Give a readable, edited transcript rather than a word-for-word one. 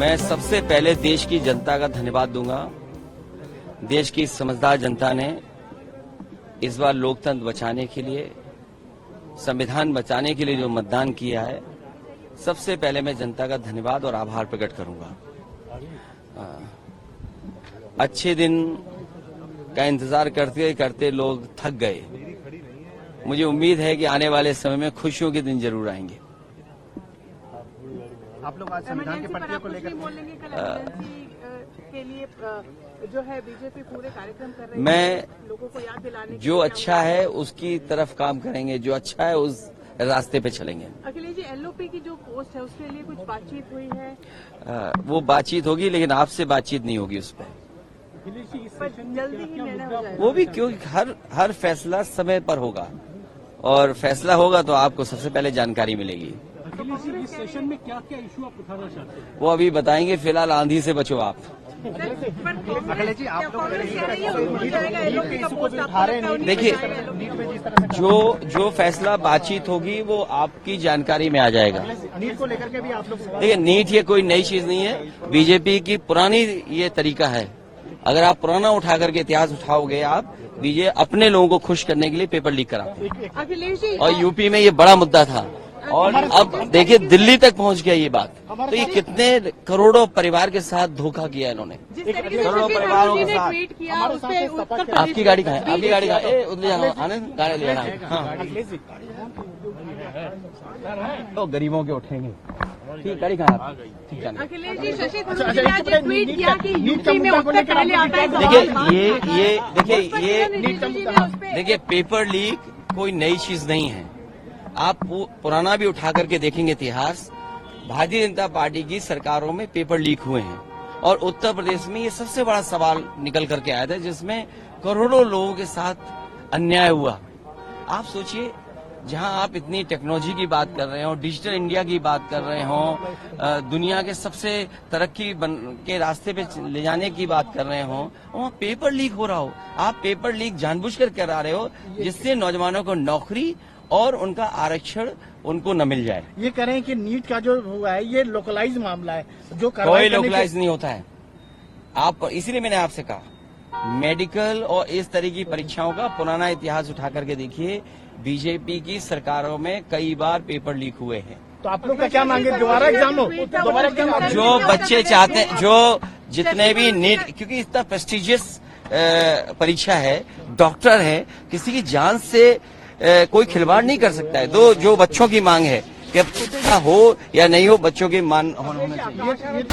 मैं सबसे पहले देश की जनता का धन्यवाद दूंगा। देश की समझदार जनता ने इस बार लोकतंत्र बचाने के लिए, संविधान बचाने के लिए जो मतदान किया है, सबसे पहले मैं जनता का धन्यवाद और आभार प्रकट करूंगा। अच्छे दिन का इंतजार करते करते लोग थक गए। मुझे उम्मीद है कि आने वाले समय में खुशियों के दिन जरूर आएंगे। आप लोग आज संविधान के पट्टियों को लेकर बोलेंगे के लिए जो है बीजेपी पूरे कार्यक्रम कर रही है, मैं लोगों को याद दिलाने जो अच्छा है उसकी तरफ काम करेंगे, जो अच्छा है उस रास्ते पे चलेंगे। अखिलेश जी, एलओपी की जो पोस्ट है उसके लिए कुछ बातचीत हुई है? वो बातचीत होगी, लेकिन आपसे बातचीत नहीं होगी उस पर। जल्दी ही निर्णय हो जाएगा। वो भी क्योंकि हर फैसला समय पर होगा और फैसला होगा तो आपको सबसे पहले जानकारी मिलेगी। इस सेशन में क्या क्या इशू आप उठाना चाहते हैं? वो अभी बताएंगे। फिलहाल आंधी से बचो आप। अखिलेश जी, आप लोग देखिए, जो फैसला बातचीत होगी वो आपकी जानकारी में आ जाएगा। नीट को लेकर के भी आप लोग देखिए, नीट ये कोई नई चीज नहीं है। बीजेपी की पुरानी ये तरीका है। अगर आप पुराना उठा करके इतिहास उठाओगे, आप बीजेपी अपने लोगों को खुश करने के लिए पेपर लीक कराते हैं। अखिलेश जी, और यूपी में ये बड़ा मुद्दा था और अब देखिए दिल्ली तक पहुंच गया ये बात। तो ये कितने करोड़ों परिवार के साथ धोखा किया इन्होंने। करोड़ों परिवारों के साथ। ट्वीट किया उस पे उत्तर प्रदेश आपकी गाड़ी कहाँ है? आपकी गाड़ी कहाँ है? उधर जाना, आनंद गाड़ी ले जाना है। हाँ, तो गरीबों के उठेंगे। ठीक, गाड़ी कहाँ है? ठीक, जाना। अखिलेश जी, शशि थरूर ने आज ट्वीट किया कि यूपी में उत्तर पहले आता है। देखिए पेपर लीक कोई नई चीज नहीं है। आप पुराना भी उठा करके देखेंगे इतिहास, भारतीय जनता पार्टी की सरकारों में पेपर लीक हुए हैं और उत्तर प्रदेश में ये सबसे बड़ा सवाल निकल करके आया था, जिसमें करोड़ों लोगों के साथ अन्याय हुआ। आप सोचिए, जहां आप इतनी टेक्नोलॉजी की बात कर रहे हो, डिजिटल इंडिया की बात कर रहे हो, दुनिया के सबसे तरक्की के रास्ते पे ले जाने की बात कर रहे हो, वहाँ पेपर लीक हो रहा हो। आप पेपर लीक जानबूझकर करा रहे हो जिससे नौजवानों को नौकरी और उनका आरक्षण उनको न मिल जाए। ये कह रहे हैं कि नीट का जो हुआ है ये लोकलाइज मामला है, जो कोई लोकलाइज नहीं होता है। आप, इसीलिए मैंने आपसे कहा, मेडिकल और इस तरह की परीक्षाओं का पुराना इतिहास उठा करके देखिए। बीजेपी की सरकारों में कई बार पेपर लीक हुए हैं। तो आप लोग का क्या मांगे? दोबारा एग्जाम हो? दोबारा एग्जाम? जो बच्चे चाहते हैं, जो जितने भी नीट, क्योंकि इतना प्रेस्टिजियस परीक्षा है, डॉक्टर है, किसी की जान से कोई खिलवाड़ नहीं कर सकता है। जो बच्चों की मांग है कि अब हो या नहीं हो, बच्चों की मान होना चाहिए।